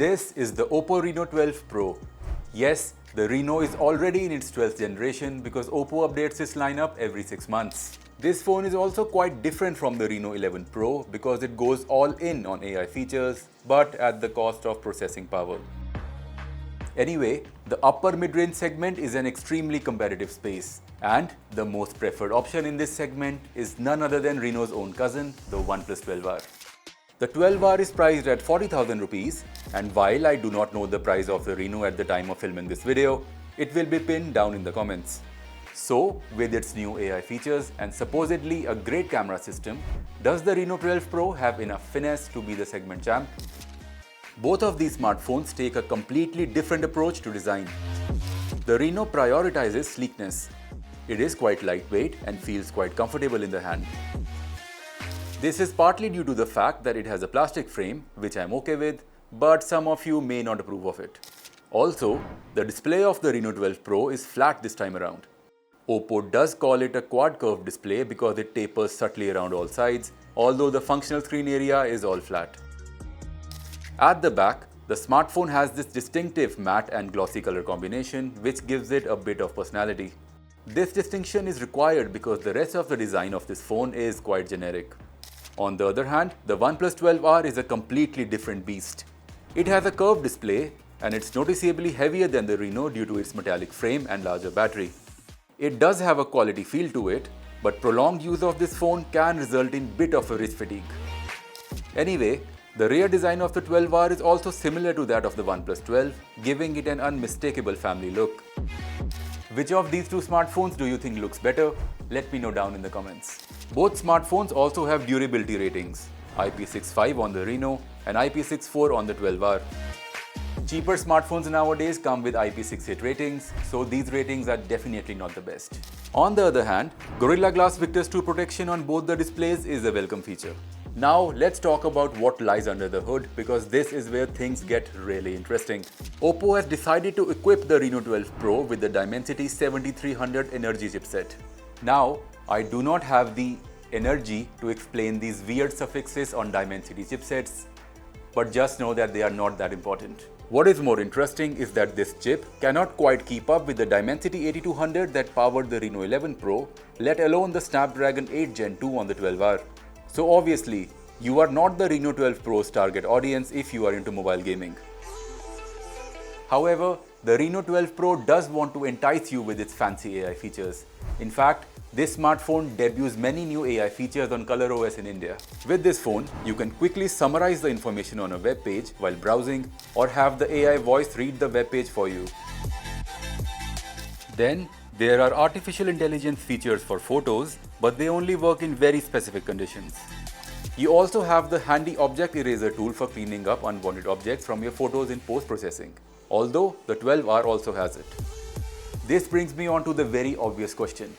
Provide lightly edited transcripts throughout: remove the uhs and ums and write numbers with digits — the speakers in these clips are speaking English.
This is the Oppo Reno 12 Pro. Yes, the Reno is already in its 12th generation because Oppo updates its lineup every 6 months. This phone is also quite different from the Reno 11 Pro because it goes all in on AI features, but at the cost of processing power. Anyway, the upper mid-range segment is an extremely competitive space, and the most preferred option in this segment is none other than Reno's own cousin, the OnePlus 12R. The 12R is priced at 40,000 rupees, and while I do not know the price of the Reno at the time of filming this video, it will be pinned down in the comments. So, with its new AI features and supposedly a great camera system, does the Reno 12 Pro have enough finesse to be the segment champ? Both of these smartphones take a completely different approach to design. The Reno prioritizes sleekness. It is quite lightweight and feels quite comfortable in the hand. This is partly due to the fact that it has a plastic frame, which I'm okay with, but some of you may not approve of it. Also, the display of the Reno 12 Pro is flat this time around. Oppo does call it a quad curved display because it tapers subtly around all sides, although the functional screen area is all flat. At the back, the smartphone has this distinctive matte and glossy color combination which gives it a bit of personality. This distinction is required because the rest of the design of this phone is quite generic. On the other hand, the OnePlus 12R is a completely different beast. It has a curved display and it's noticeably heavier than the Reno due to its metallic frame and larger battery. It does have a quality feel to it, but prolonged use of this phone can result in bit of a wrist fatigue. Anyway, the rear design of the 12R is also similar to that of the OnePlus 12, giving it an unmistakable family look. Which of these two smartphones do you think looks better? Let me know down in the comments. Both smartphones also have durability ratings, IP65 on the Reno and IP64 on the 12R. Cheaper smartphones nowadays come with IP68 ratings, so these ratings are definitely not the best. On the other hand, Gorilla Glass Victus 2 protection on both the displays is a welcome feature. Now let's talk about what lies under the hood because this is where things get really interesting. Oppo has decided to equip the Reno 12 Pro with the Dimensity 7300 Energy chipset. Now, I do not have the energy to explain these weird suffixes on Dimensity chipsets, but just know that they are not that important. What is more interesting is that this chip cannot quite keep up with the Dimensity 8200 that powered the Reno 11 Pro, let alone the Snapdragon 8 Gen 2 on the 12R. So obviously, you are not the Reno 12 Pro's target audience if you are into mobile gaming. However, the Reno 12 Pro does want to entice you with its fancy AI features. In fact, this smartphone debuts many new AI features on ColorOS in India. With this phone, you can quickly summarize the information on a web page while browsing or have the AI voice read the web page for you. Then, there are artificial intelligence features for photos, but they only work in very specific conditions. You also have the handy object eraser tool for cleaning up unwanted objects from your photos in post-processing, although the 12R also has it. This brings me on to the very obvious question.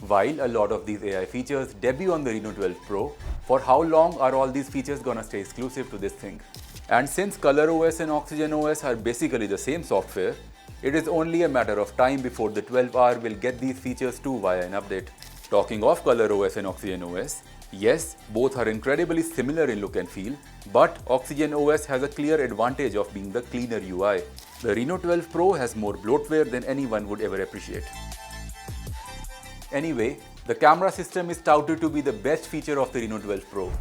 While a lot of these AI features debut on the Reno 12 Pro, for how long are all these features gonna stay exclusive to this thing? And since ColorOS and OxygenOS are basically the same software, it is only a matter of time before the 12R will get these features too via an update. Talking of ColorOS and OxygenOS, yes, both are incredibly similar in look and feel, but OxygenOS has a clear advantage of being the cleaner UI. The Reno 12 Pro has more bloatware than anyone would ever appreciate. Anyway, the camera system is touted to be the best feature of the Reno 12 Pro.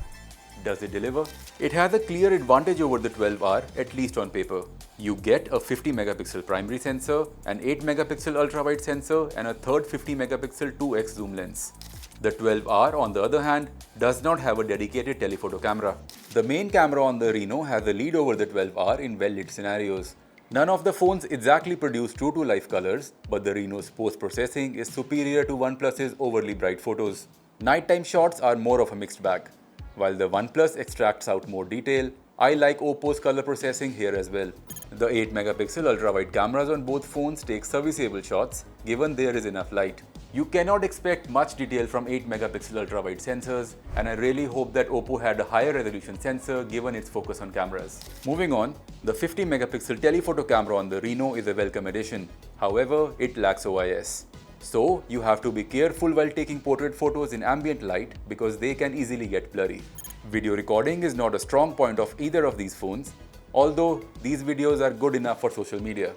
Does it deliver? It has a clear advantage over the 12R, at least on paper. You get a 50 megapixel primary sensor, an 8 megapixel ultra-wide sensor, and a third 50 megapixel 2x zoom lens. The 12R, on the other hand, does not have a dedicated telephoto camera. The main camera on the Reno has a lead over the 12R in well-lit scenarios. None of the phones exactly produce true-to-life colors, but the Reno's post-processing is superior to OnePlus's overly bright photos. Nighttime shots are more of a mixed bag. While the OnePlus extracts out more detail, I like Oppo's color processing here as well. The 8 megapixel ultra-wide cameras on both phones take serviceable shots, given there is enough light. You cannot expect much detail from 8 megapixel ultra-wide sensors, and I really hope that Oppo had a higher resolution sensor given its focus on cameras. Moving on, the 50 megapixel telephoto camera on the Reno is a welcome addition. However, it lacks OIS. So, you have to be careful while taking portrait photos in ambient light because they can easily get blurry. Video recording is not a strong point of either of these phones, although these videos are good enough for social media.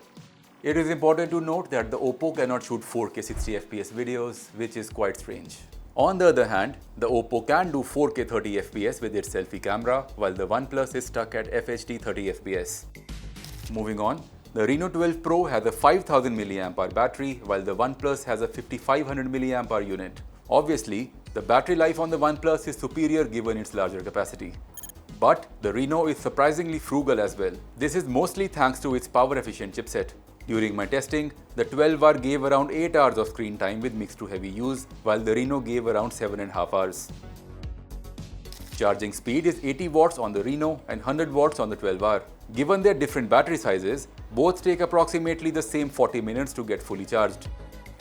It is important to note that the Oppo cannot shoot 4K 60fps videos, which is quite strange. On the other hand, the Oppo can do 4K 30fps with its selfie camera, while the OnePlus is stuck at FHD 30fps. Moving on, the Reno 12 Pro has a 5000 mAh battery, while the OnePlus has a 5500 mAh unit. Obviously, the battery life on the OnePlus is superior given its larger capacity. But the Reno is surprisingly frugal as well. This is mostly thanks to its power-efficient chipset. During my testing, the 12R gave around 8 hours of screen time with mixed to heavy use, while the Reno gave around 7.5 hours. Charging speed is 80 watts on the Reno and 100 watts on the 12R. Given their different battery sizes, both take approximately the same 40 minutes to get fully charged.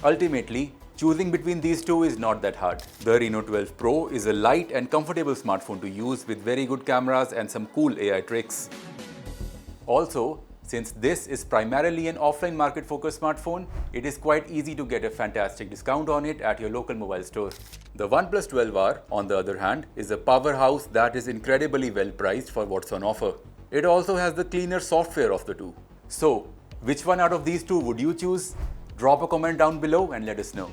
Ultimately, choosing between these two is not that hard. The Reno 12 Pro is a light and comfortable smartphone to use with very good cameras and some cool AI tricks. Also, since this is primarily an offline market-focused smartphone, it is quite easy to get a fantastic discount on it at your local mobile store. The OnePlus 12R, on the other hand, is a powerhouse that is incredibly well priced for what's on offer. It also has the cleaner software of the two. So, which one out of these two would you choose? Drop a comment down below and let us know.